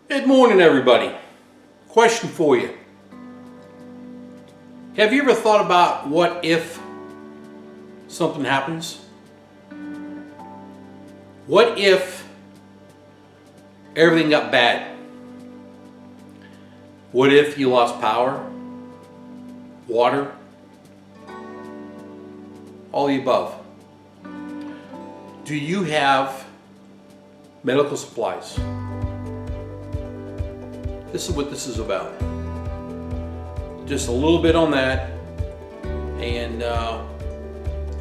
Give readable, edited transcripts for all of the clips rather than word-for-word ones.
Good morning, everybody. Question for you. Have you ever thought about what if something happens? What if everything got bad? What if you lost power, water, all the above? Do you have medical supplies? This is what this is about. Just a little bit on that, and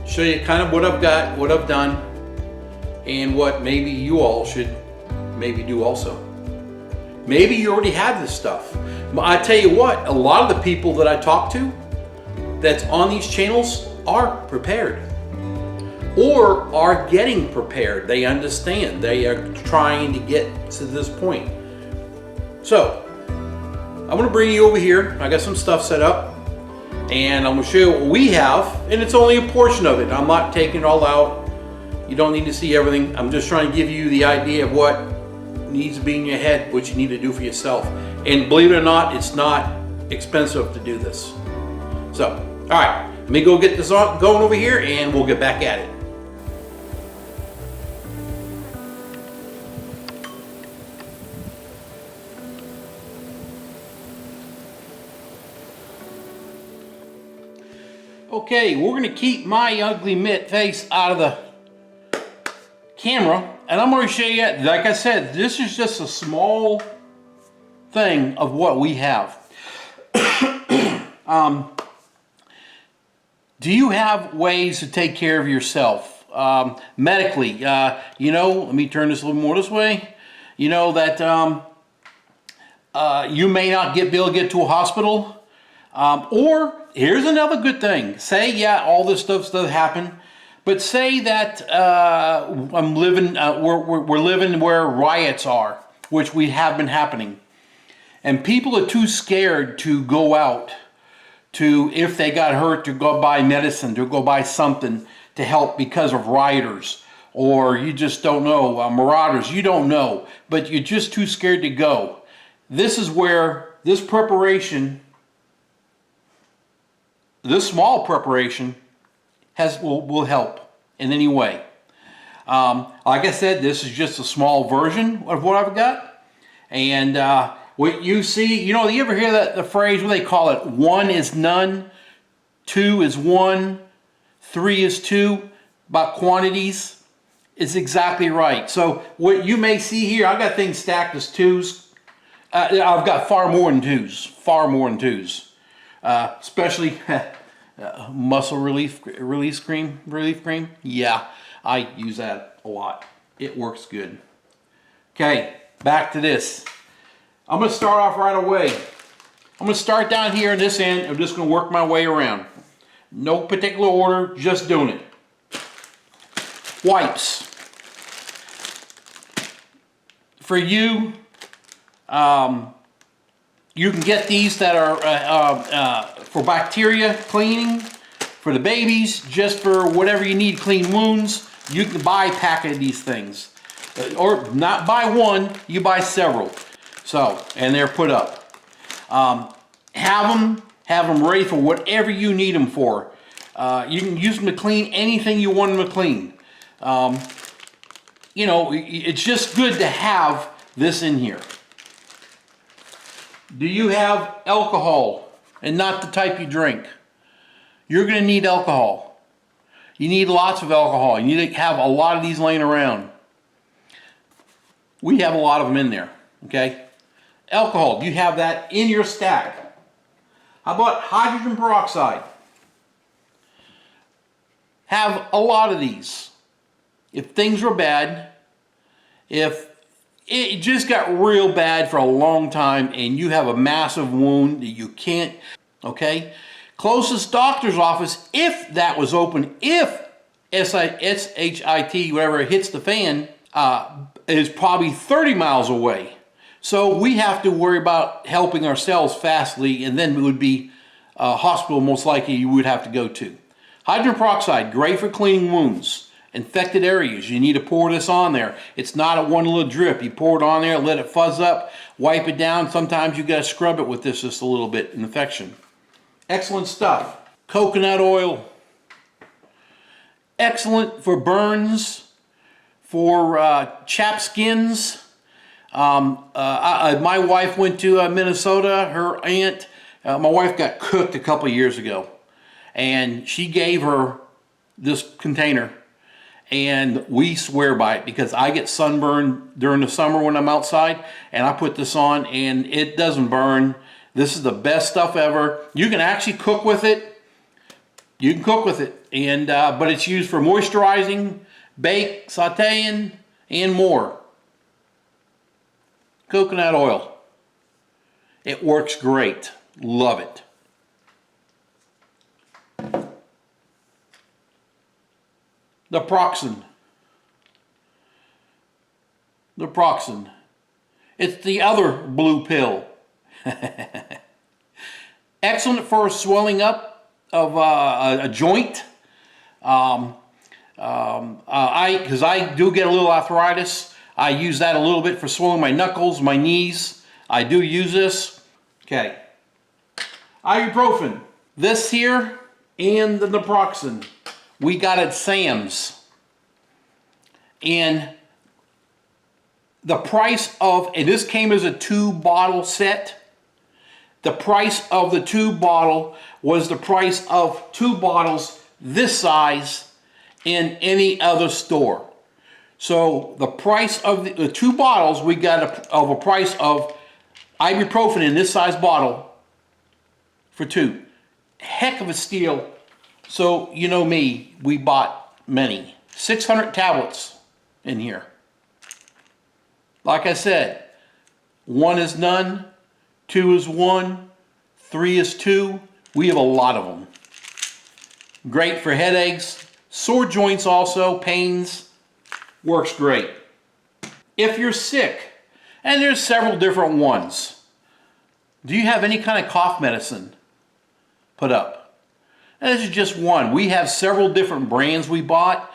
show you kind of what I've got, what I've done, and what maybe you all should maybe do also. Maybe you already have this stuff. I tell you what, a lot of the people that I talk to that's on these channels are prepared or are getting prepared. They understand. They are trying to get to this point. So I'm going to bring you over here. I got some stuff set up and I'm going to show you what we have, and it's only a portion of it. I'm not taking it all out. You don't need to see everything. I'm just trying to give you the idea of what needs to be in your head, what you need to do for yourself. And believe it or not, it's not expensive to do this. So, all right, let me go get this going over here and we'll get back at it. Okay, we're gonna keep my ugly mitt face out of the camera, and I'm gonna show you, like I said, this is just a small thing of what we have. Do you have ways to take care of yourself medically? You know, let me turn this a little more this way. You know that you may not be able to get to a hospital, or here's another good thing. Say, yeah, all this stuff does happen, but say that we're living where riots are, which we have been happening, and people are too scared to go out to, if they got hurt, to go buy medicine, to go buy something to help because of rioters, or you just don't know, marauders, you don't know, but you're just too scared to go. This is where this preparation, this small preparation will help in any way. Like I said, this is just a small version of what I've got. And what you see, you know, you ever hear the phrase, what they call it, 1 is none, 2 is 1, 3 is 2, about quantities? It's exactly right. So what you may see here, I've got things stacked as 2s. I've got far more than 2s, far more than 2s. Especially muscle relief cream. Yeah, I use that a lot. It works good. Okay, back to this. I'm going to start off right away. I'm going to start down here in this end. I'm just going to work my way around. No particular order, just doing it. Wipes. For you, you can get these that are for bacteria cleaning, for the babies, just for whatever you need, clean wounds. You can buy a packet of these things. Or not buy one, you buy several. So, and they're put up. Have them ready for whatever you need them for. You can use them to clean anything you want them to clean. You know, it's just good to have this in here. Do you have alcohol, and not the type you drink? You're going to need alcohol. You need lots of alcohol. You need to have a lot of these laying around. We have a lot of them in there, okay? Alcohol, do you have that in your stack? How about hydrogen peroxide? Have a lot of these. If things were bad, if it just got real bad for a long time and you have a massive wound that you can't, okay? Closest doctor's office, if that was open, if S.H.T., whatever, hits the fan, is probably 30 miles away. So we have to worry about helping ourselves fastly, and then it would be a hospital most likely you would have to go to. Hydrogen peroxide, great for cleaning wounds. infected areas. You need to pour this on there. It's not a one little drip. You pour it on there, let it fuzz up, wipe it down. Sometimes you got to scrub it with this just a little bit, infection. Excellent stuff. Coconut oil. Excellent for burns, for chapped skins. My wife went to Minnesota. Her aunt, my wife got cooked a couple years ago, and she gave her this container, and we swear by it because I get sunburned during the summer when I'm outside, and I put this on and it doesn't burn. This is the best stuff ever. You can actually cook with it. You can cook with it, and but it's used for moisturizing, bake, sauteing, and more. Coconut oil. It works great. Love it. Naproxen. Naproxen. It's the other blue pill. Excellent for swelling up of a joint. Because I do get a little arthritis. I use that a little bit for swelling my knuckles, my knees. I do use this. Okay. Ibuprofen. This here and the naproxen we got at Sam's. And the price of, and this came as a 2-bottle set. The price of the 2-bottle was the price of 2 bottles this size in any other store. So the price of the 2 bottles we got of a price of ibuprofen in this size bottle for 2. Heck of a steal. So you know me, we bought many. 600 tablets in here. Like I said, 1 is none, 2 is 1, 3 is 2. We have a lot of them. Great for headaches, sore joints also, pains. Works great. If you're sick, and there's several different ones. Do you have any kind of cough medicine put up? And this is just one. We have several different brands we bought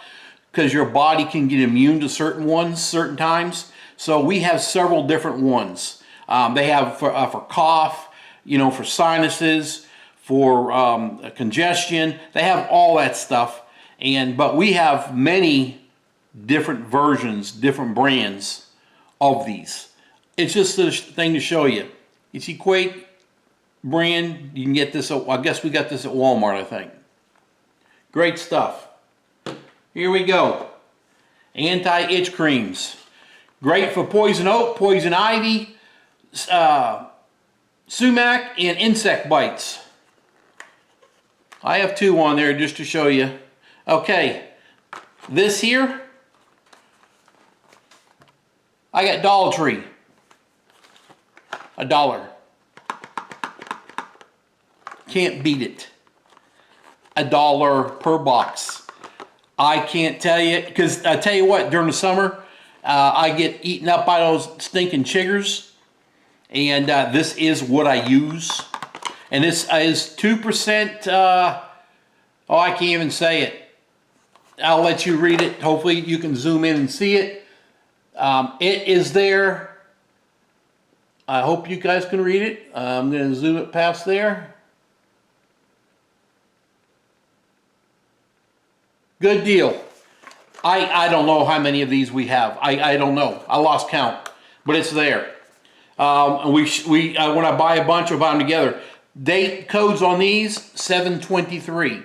because your body can get immune to certain ones certain times. So we have several different ones. They have for cough, you know, for sinuses, for congestion. They have all that stuff. But we have many different versions, different brands of these. It's just a thing to show you. It's Equate brand. You can get this, I guess we got this at Walmart, I think. Great stuff. Here we go. Anti-itch creams. Great for poison oak, poison ivy, sumac, and insect bites. I have 2 on there just to show you. Okay, this here, I got Dollar Tree. $1. Can't beat it. $1 per box. I can't tell you, because I tell you what, during the summer, I get eaten up by those stinking chiggers, and this is what I use. And this is 2%, oh, I can't even say it. I'll let you read it. Hopefully you can zoom in and see it. It is there. I hope you guys can read it. I'm going to zoom it past there. Good deal. I don't know how many of these we have. I don't know. I lost count, but it's there. And when I buy a bunch, I buy them together. Date codes on these, 7/23.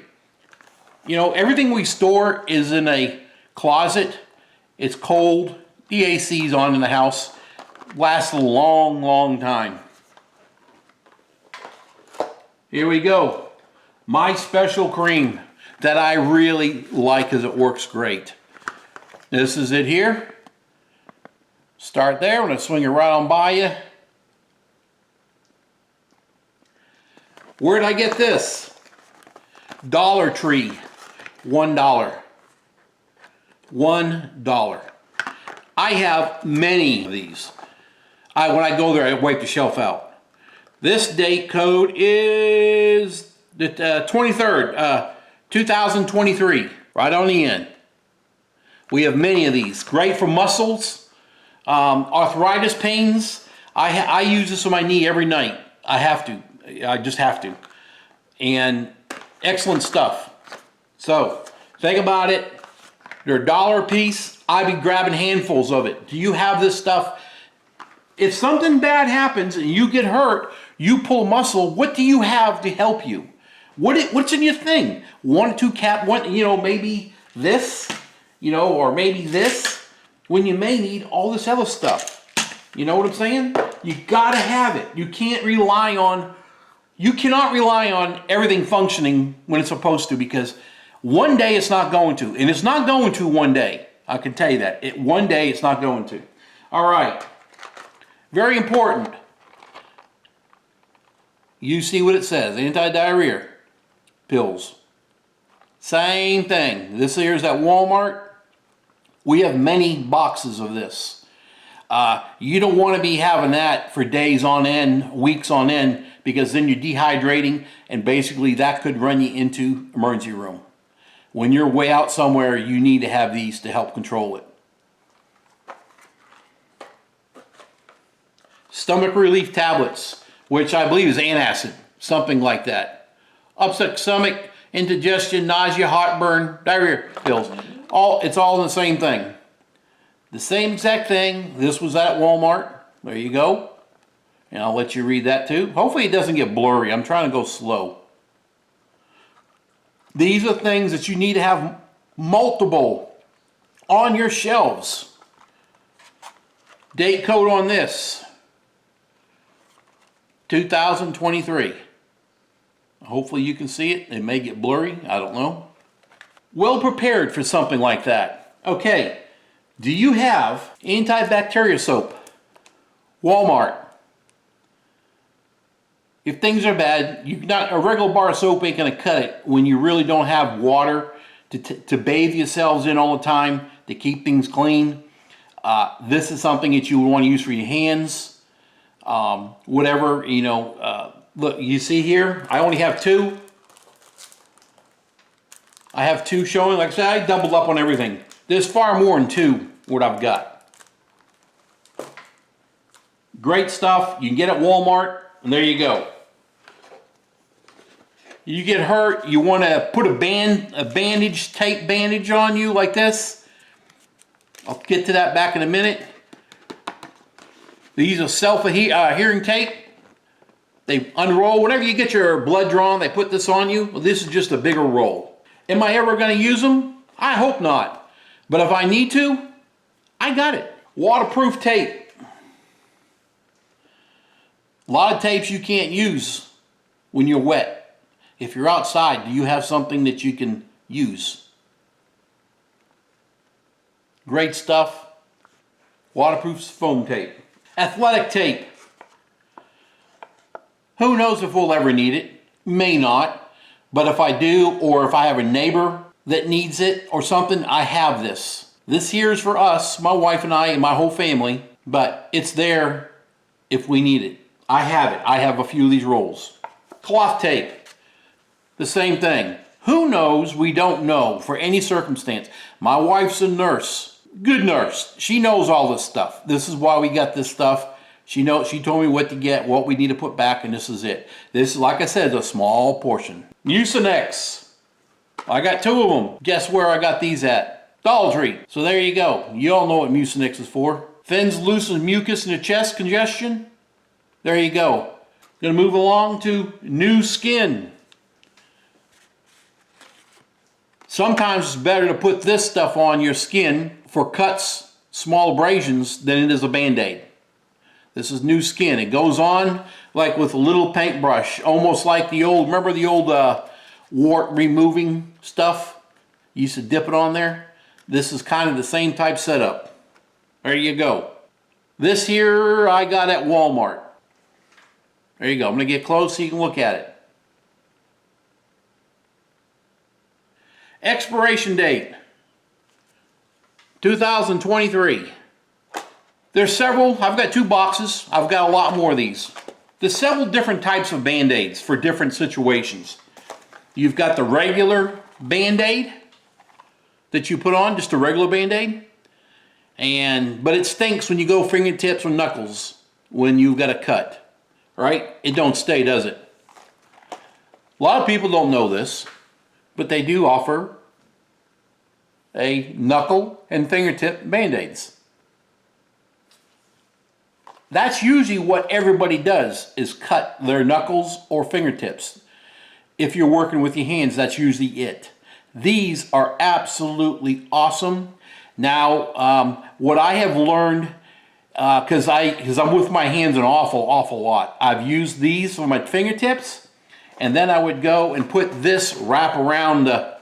You know, everything we store is in a closet. It's cold. The AC's on in the house. Lasts a long, long time. Here we go. My special cream that I really like because it works great. This is it here. Start there. I'm going to swing it right on by you. Where did I get this? Dollar Tree. $1. $1. I have many of these. When I go there, I wipe the shelf out. This date code is the 23rd, 2023, right on the end. We have many of these. Great for muscles, arthritis pains. I use this on my knee every night. I have to. I just have to. And excellent stuff. So think about it. They're $1 a piece. I'd be grabbing handfuls of it. Do you have this stuff? If something bad happens and you get hurt, you pull muscle, what do you have to help you? What's in your thing? 1 or 2 one, maybe this, or maybe this, when you may need all this other stuff. You know what I'm saying? You gotta have it. You cannot rely on everything functioning when it's supposed to, because one day it's not going to, and it's not going to one day. I can tell you that. One day it's not going to. All right. Very important. You see what it says, anti-diarrhea pills. Same thing. This here is at Walmart. We have many boxes of this. You don't want to be having that for days on end, weeks on end, because then you're dehydrating, and basically that could run you into emergency room. When you're way out somewhere, you need to have these to help control it. Stomach relief tablets, which I believe is antacid, something like that. Upset stomach, indigestion, nausea, heartburn, diarrhea pills. It's all the same thing. The same exact thing. This was at Walmart. There you go. And I'll let you read that too. Hopefully it doesn't get blurry. I'm trying to go slow. These are things that you need to have multiple on your shelves. Date code on this, 2023. Hopefully you can see it. It may get blurry. I don't know. Well prepared for something like that. Okay. Do you have antibacterial soap? Walmart. If things are bad, a regular bar of soap ain't going to cut it when you really don't have water to bathe yourselves in all the time, to keep things clean. This is something that you would want to use for your hands. Whatever, look, you see here, I only have 2. I have 2 showing. Like I said, I doubled up on everything. There's far more than 2 what I've got. Great stuff. You can get it at Walmart, and there you go. You get hurt, you want to put a bandage, tape bandage on you like this. I'll get to that back in a minute. These are self-hearing tape. They unroll. Whenever you get your blood drawn, they put this on you. Well, this is just a bigger roll. Am I ever going to use them? I hope not. But if I need to, I got it. Waterproof tape. A lot of tapes you can't use when you're wet. If you're outside, do you have something that you can use? Great stuff. Waterproof foam tape. Athletic tape. Who knows if we'll ever need it? May not. But if I do, or if I have a neighbor that needs it or something, I have this. This here is for us, my wife and I, and my whole family, but it's there if we need it. I have it. I have a few of these rolls. Cloth tape. The same thing. Who knows? We don't know for any circumstance. My wife's a nurse. Good nurse. She knows all this stuff. This is why we got this stuff. She told me what to get, what we need to put back, and this is it. This, like I said, is a small portion. Mucinex. I got 2 of them. Guess where I got these at? Dollar Tree. So there you go. You all know what Mucinex is for. Thins, loosens mucus in the chest congestion. There you go. Gonna move along to new skin. Sometimes it's better to put this stuff on your skin for cuts, small abrasions, than it is a Band-Aid. This is new skin. It goes on like with a little paintbrush, almost like the old, remember the old wart removing stuff? You used to dip it on there. This is kind of the same type setup. There you go. This here I got at Walmart. There you go. I'm going to get close so you can look at it. Expiration date, 2023. There's several. I've got 2 boxes. I've got a lot more of these. There's several different types of Band-Aids for different situations. You've got the regular Band-Aid. that you put on, just a regular Band-Aid. But it stinks when you go fingertips or knuckles when you've got a cut, right? It don't stay, does it? A lot of people don't know this, but they do offer a knuckle and fingertip Band-Aids. That's usually what everybody does, is cut their knuckles or fingertips. If you're working with your hands, that's usually it. These are absolutely awesome. Now, what I have learned, because I'm with my hands an awful lot, I've used these for my fingertips, and then I would go and put this wrap around the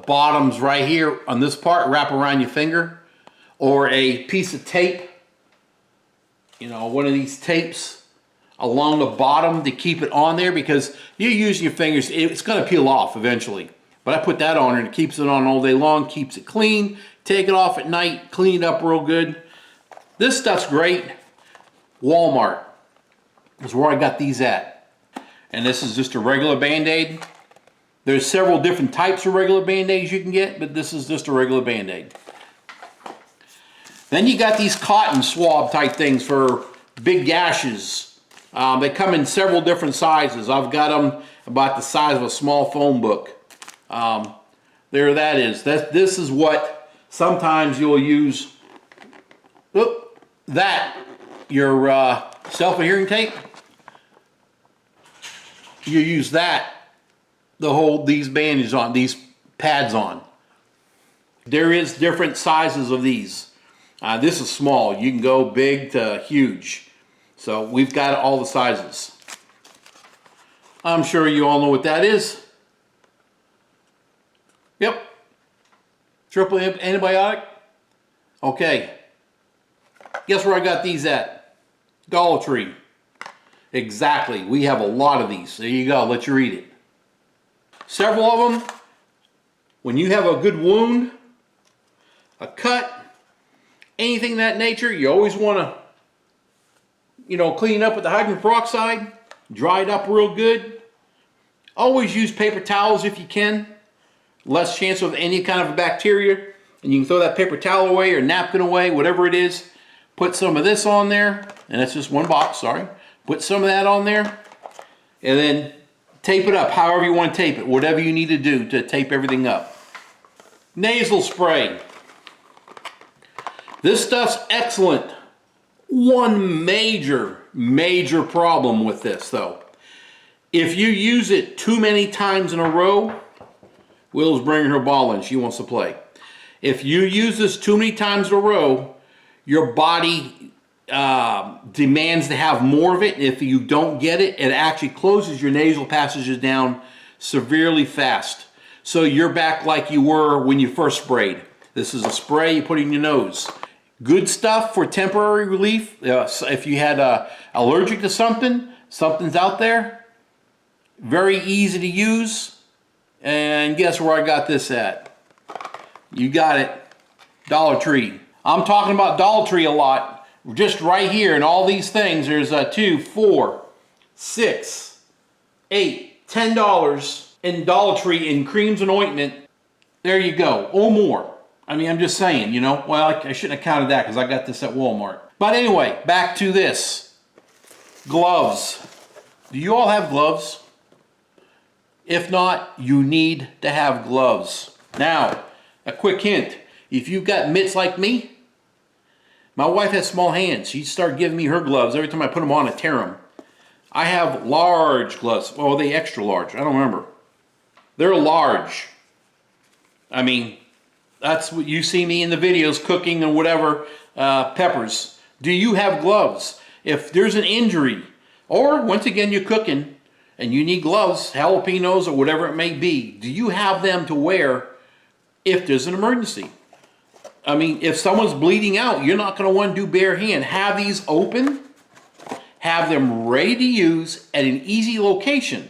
bottoms right here on this part, wrap around your finger, or a piece of tape, you know, one of these tapes along the bottom to keep it on there, because you use your fingers, it's going to peel off eventually. But I put that on and it keeps it on all day long, keeps it clean. Take it off at night, clean it up real good. This stuff's great. Walmart is where I got these at. And this is just a regular Band-Aid. There's several different types of regular Band-Aids you can get, but this is just a regular Band-Aid. Then you got these cotton swab type things for big gashes. They come in several different sizes. I've got them about the size of a small phone book. There that is. This is what sometimes you'll use. Your self-adhering tape. You use that to hold these bandages on, these pads on. There is different sizes of these. This is small. You can go big to huge. So we've got all the sizes. I'm sure you all know what that is. Yep. Triple antibiotic. Okay. Guess where I got these at? Dollar Tree. Exactly. We have a lot of these. There you go. Let you read it. Several of them. When you have a good wound, a cut, anything of that nature, you always want to, clean up with the hydrogen peroxide, dry it up real good. Always use paper towels if you can. Less chance of any kind of bacteria. And you can throw that paper towel away or napkin away, whatever it is. Put some of this on there, and that's just one box, sorry. Put some of that on there, and then tape it up however you want to tape it, whatever you need to do to tape everything up. Nasal spray. This stuff's excellent. One major problem with this though. If you use it too many times in a row, Will's bringing her ball in, she wants to play. If you use this too many times in a row, your body demands to have more of it. If you don't get it, it actually closes your nasal passages down severely fast. So you're back like you were when you first sprayed. This is a spray you put in your nose. Good stuff for temporary relief. If you had allergic to something's out there. Very easy to use. And guess where I got this at? You got it. Dollar Tree. I'm talking about Dollar Tree a lot. Just right here in all these things, there's $2, $4, $6, $8, $10 in Dollar Tree in creams and ointment. There you go, or more. I mean, I'm just saying, well, I shouldn't have counted that because I got this at Walmart. But anyway, back to this. Gloves. Do you all have gloves? If not, you need to have gloves. Now, a quick hint. If you've got mitts like me, my wife has small hands. She'd start giving me her gloves. Every time I put them on, I tear them. I have large gloves. Well, are they extra large? I don't remember. They're large. I mean, that's what you see me in the videos cooking and whatever, peppers. Do you have gloves? If there's an injury, or once again you're cooking and you need gloves, jalapenos or whatever it may be, do you have them to wear if there's an emergency? I mean, if someone's bleeding out, you're not going to want to do bare hand. Have these open, have them ready to use at an easy location.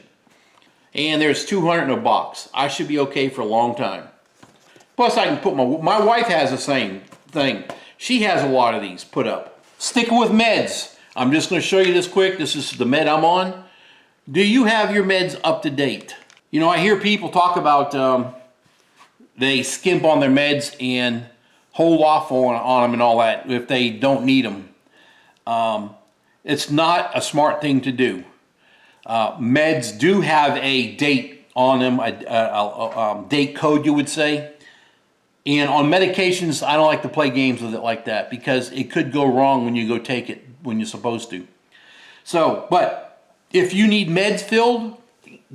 And there's 200 in a box. I should be okay for a long time. Plus I can put my wife has the same thing. She has a lot of these put up. Sticking with meds. I'm just going to show you this quick. This is the med I'm on. Do you have your meds up to date? I hear people talk about they skimp on their meds and hold off on them and all that if they don't need them. It's not a smart thing to do. Meds do have a date on them, a date code, you would say. And on medications, I don't like to play games with it like that because it could go wrong when you go take it when you're supposed to. So, but if you need meds filled,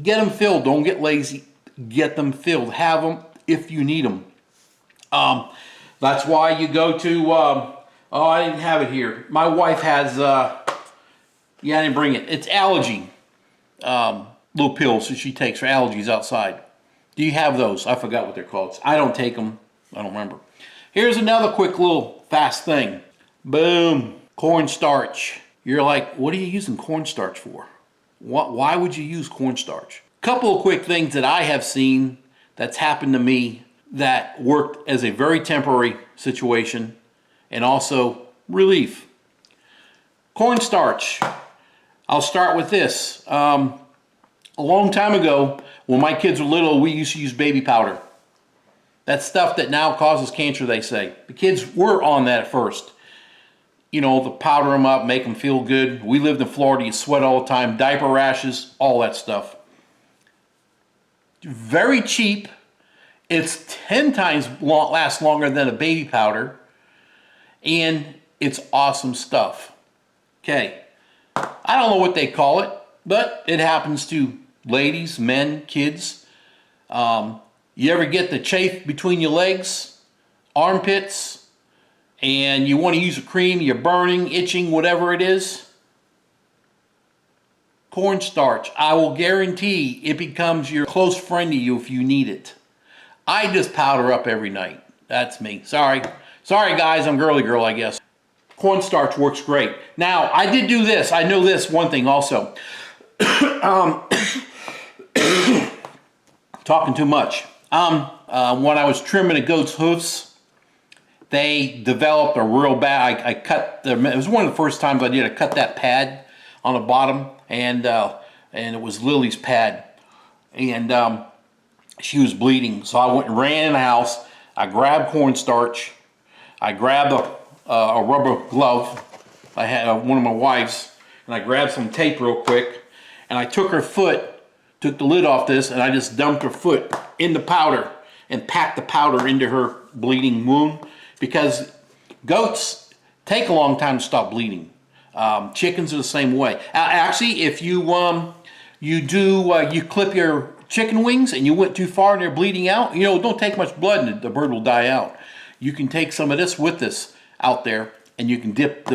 get them filled. Don't get lazy. Get them filled. Have them if you need them. That's why you go to, oh, I didn't have it here. My wife has, yeah, I didn't bring it. It's allergy, little pills that she takes for allergies outside. Do you have those? I forgot what they're called. I don't take them. I don't remember. Here's another quick little fast thing. Boom. Cornstarch. You're like, what are you using cornstarch for? Why would you use cornstarch? Couple of quick things that I have seen that's happened to me that worked as a very temporary situation and also relief. Cornstarch. I'll start with this. A long time ago, when my kids were little, we used to use baby powder. That's stuff that now causes cancer, they say. The kids were on that at first. You know, to powder them up, make them feel good. We lived in Florida, you sweat all the time, diaper rashes, all that stuff. Very cheap. It's 10 times lasts longer than a baby powder. And it's awesome stuff. Okay. I don't know what they call it, but it happens to ladies, men, kids. You ever get the chafe between your legs, armpits, and you want to use a cream, you're burning, itching, whatever it is? Cornstarch. I will guarantee it becomes your close friend to you if you need it. I just powder up every night. That's me. Sorry. Sorry guys, I'm girly girl, I guess. Cornstarch works great. Now, I did do this. I know this one thing also. Talking too much. When I was trimming a goat's hoofs, they developed a real bad, I cut the, it was one of the first times I did, I cut that pad on the bottom, and it was Lily's pad. And she was bleeding. So I went and ran in the house, I grabbed cornstarch, I grabbed a rubber glove, I had one of my wife's, and I grabbed some tape real quick, and I took her foot, took the lid off this, and I just dumped her foot in the powder and packed the powder into her bleeding wound, because goats take a long time to stop bleeding. Chickens are the same way. Actually, if you you clip your chicken wings and you went too far and they're bleeding out, you know, don't take much blood and the bird will die out. You can take some of this with this out there, and you can dip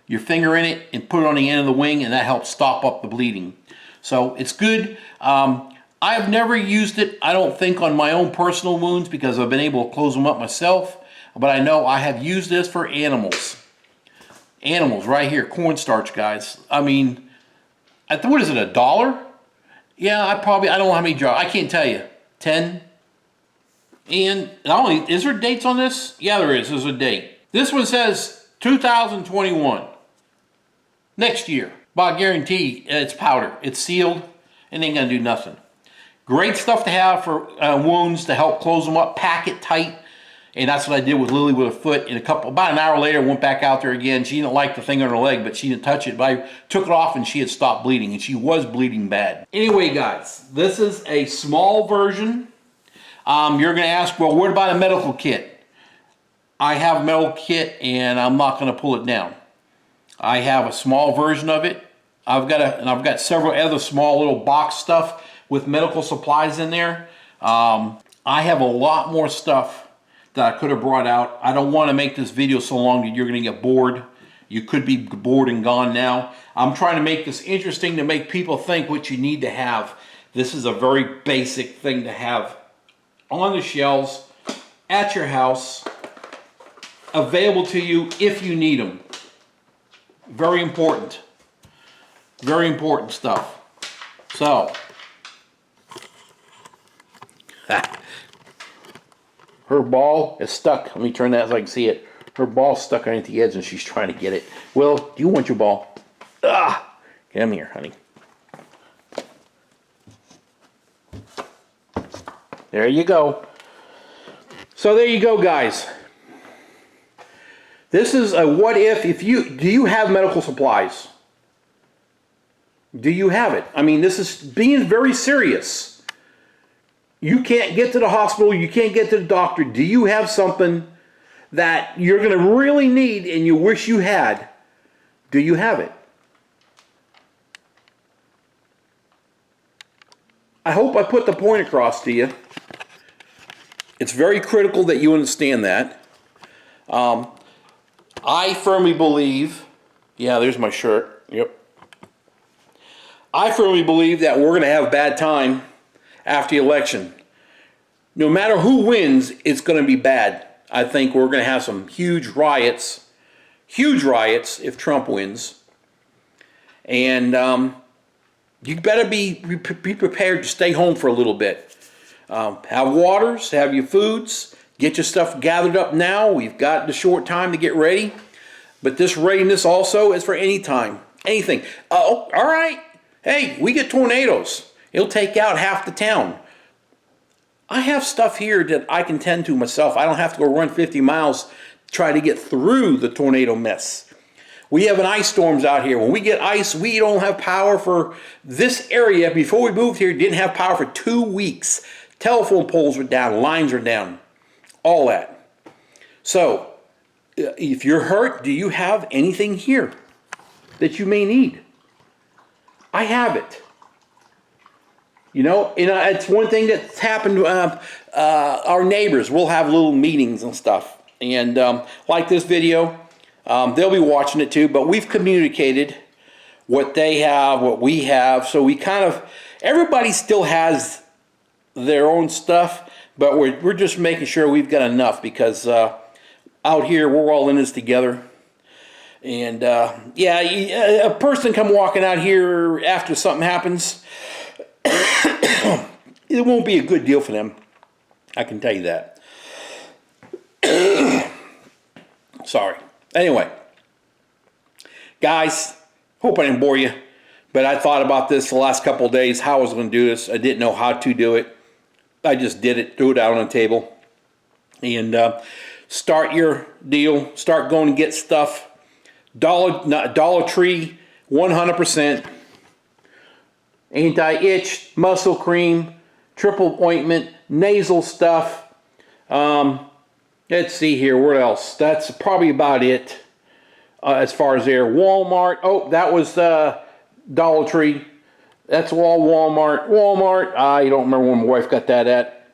your finger in it and put it on the end of the wing, and that helps stop up the bleeding. So it's good. I have never used it, I don't think, on my own personal wounds because I've been able to close them up myself. But I know I have used this for animals. Animals right here, cornstarch, guys. I mean, what is it, $1? Yeah, I don't know how many jars. I can't tell you. 10. And not only, is there dates on this? Yeah, there is. There's a date. This one says 2021. Next year. But I guarantee it's powder. It's sealed and ain't gonna do nothing. Great stuff to have for wounds to help close them up, pack it tight. And that's what I did with Lily with her foot. And about an hour later, I went back out there again. She didn't like the thing on her leg, but she didn't touch it. But I took it off and she had stopped bleeding, and she was bleeding bad. Anyway, guys, this is a small version. You're gonna ask, well, what about a medical kit? I have a medical kit and I'm not gonna pull it down. I have a small version of it. I've got several other small little box stuff with medical supplies in there. I have a lot more stuff that I could have brought out. I don't want to make this video so long that you're going to get bored. You could be bored and gone now. I'm trying to make this interesting to make people think what you need to have. This is a very basic thing to have on the shelves at your house, available to you if you need them. Very important. Very important stuff. So, her ball is stuck. Let me turn that so I can see it. Her ball's stuck underneath the edge and she's trying to get it. Will, do you want your ball? Ah! Come here, honey. There you go. So there you go, guys. This is a what if do you have medical supplies? Do you have it? I mean, this is being very serious. You can't get to the hospital, you can't get to the doctor. Do you have something that you're going to really need and you wish you had? Do you have it? I hope I put the point across to you. It's very critical that you understand that. I firmly believe, yeah, there's my shirt, yep. I firmly believe that we're going to have a bad time after the election. No matter who wins, it's going to be bad. I think we're going to have some huge riots if Trump wins. And you better be prepared to stay home for a little bit. Have waters, have your foods, get your stuff gathered up now. We've got the short time to get ready. But this readiness also is for any time, anything. Oh, all right. Hey, we get tornadoes. It'll take out half the town. I have stuff here that I can tend to myself. I don't have to go run 50 miles to try to get through the tornado mess. We have an ice storms out here. When we get ice, we don't have power for this area. Before we moved here, didn't have power for 2 weeks. Telephone poles were down, lines are down, all that. So, if you're hurt, do you have anything here that you may need? I have it. You know, it's one thing that's happened. Our neighbors, we'll have little meetings and stuff. And like this video, they'll be watching it too. But we've communicated what they have, what we have. So we kind of, everybody still has their own stuff. But we're just making sure we've got enough because out here, we're all in this together. And yeah, a person come walking out here after something happens, it won't be a good deal for them. I can tell you that. Sorry. Anyway, guys, hope I didn't bore you, but I thought about this the last couple of days, how I was going to do this. I didn't know how to do it. I just did it, threw it out on the table, and start your deal. Start going and get stuff. Dollar Tree, 100%. Anti-itch, muscle cream, triple ointment, nasal stuff. Let's see here, what else? That's probably about it as far as there. Walmart, oh, that was Dollar Tree. That's all Walmart. Walmart, I don't remember where my wife got that at.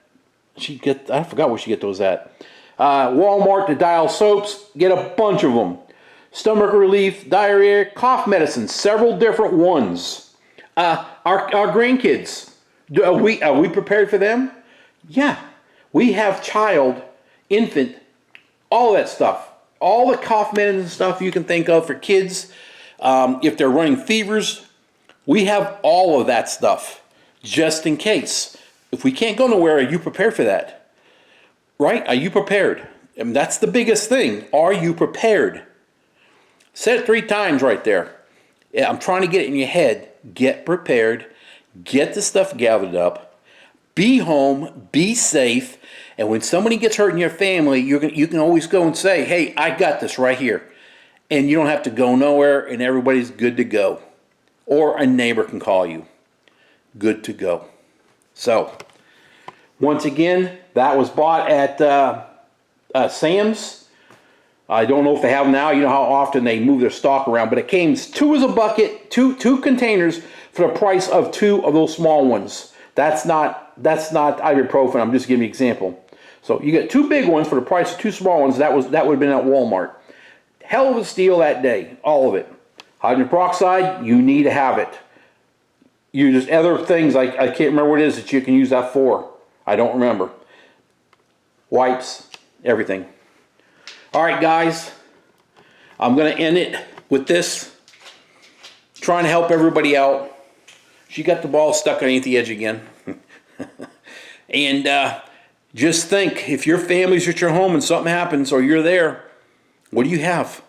I forgot where she get those at. Walmart, the dial soaps, get a bunch of them. Stomach relief, diarrhea, cough medicine, several different ones. Our grandkids, are we prepared for them? Yeah, we have child, infant, all that stuff. All the cough medicine and stuff you can think of for kids. If they're running fevers, we have all of that stuff just in case. If we can't go nowhere, are you prepared for that? Right? Are you prepared? And that's the biggest thing. Are you prepared? Said it 3 times right there. Yeah, I'm trying to get it in your head. Get prepared. Get the stuff gathered up. Be home. Be safe. And when somebody gets hurt in your family, you can always go and say, hey, I got this right here. And you don't have to go nowhere and everybody's good to go. Or a neighbor can call you. Good to go. So, once again, that was bought at Sam's. I don't know if they have them now. You know how often they move their stock around. But it came 2 as a bucket, two containers for the price of 2 of those small ones. That's not ibuprofen. I'm just giving you an example. So you get 2 big ones for the price of 2 small ones. That would have been at Walmart. Hell of a steal that day. All of it. Hydrogen peroxide, you need to have it. You just other things, I can't remember what it is that you can use that for. I don't remember. Wipes, everything. All right, guys, I'm going to end it with this. Trying to help everybody out. She got the ball stuck underneath the edge again. And just think, if your family's at your home and something happens or you're there, what do you have?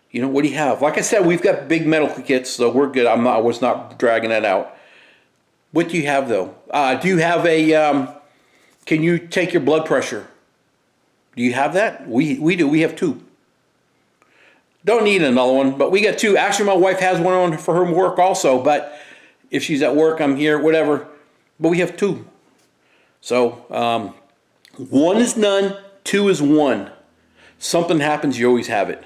You know, what do you have? Like I said, we've got big medical kits, so we're good. I was not dragging that out. What do you have, though? Do you have Can you take your blood pressure? Do you have that? We do. We have 2. Don't need another one, but we got 2. Actually, my wife has one on for her work also, but if she's at work, I'm here, whatever. But we have 2. So 1 is none, 2 is 1. Something happens, you always have it.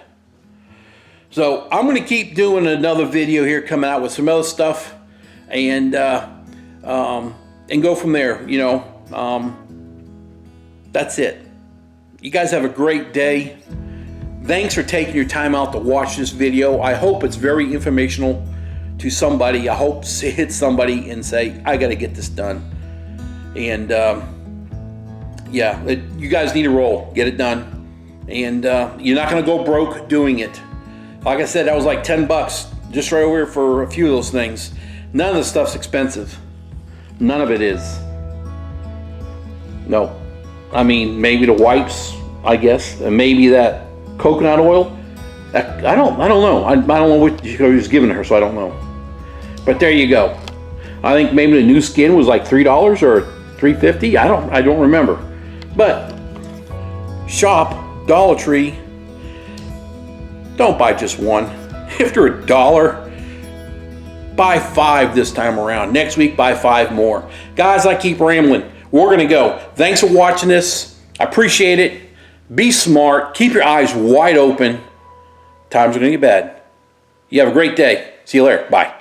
So I'm going to keep doing another video here, coming out with some other stuff, and go from there. You know, that's it. You guys have a great day. Thanks for taking your time out to watch this video. I hope it's very informational to somebody. I hope it hits somebody and say, I got to get this done. And yeah, you guys need to roll, get it done. And you're not going to go broke doing it. Like I said, that was like 10 bucks just right over here for a few of those things. None of the stuff's expensive. None of it is. No. I mean, maybe the wipes, I guess, and maybe that coconut oil. I don't know. I don't know what she was giving her, so I don't know. But there you go. I think maybe the new skin was like $3 or $3.50. I don't remember. But shop, Dollar Tree. Don't buy just one. If they're $1, buy 5 this time around. Next week, buy 5 more. Guys, I keep rambling. We're going to go. Thanks for watching this. I appreciate it. Be smart. Keep your eyes wide open. Times are going to get bad. You have a great day. See you later. Bye.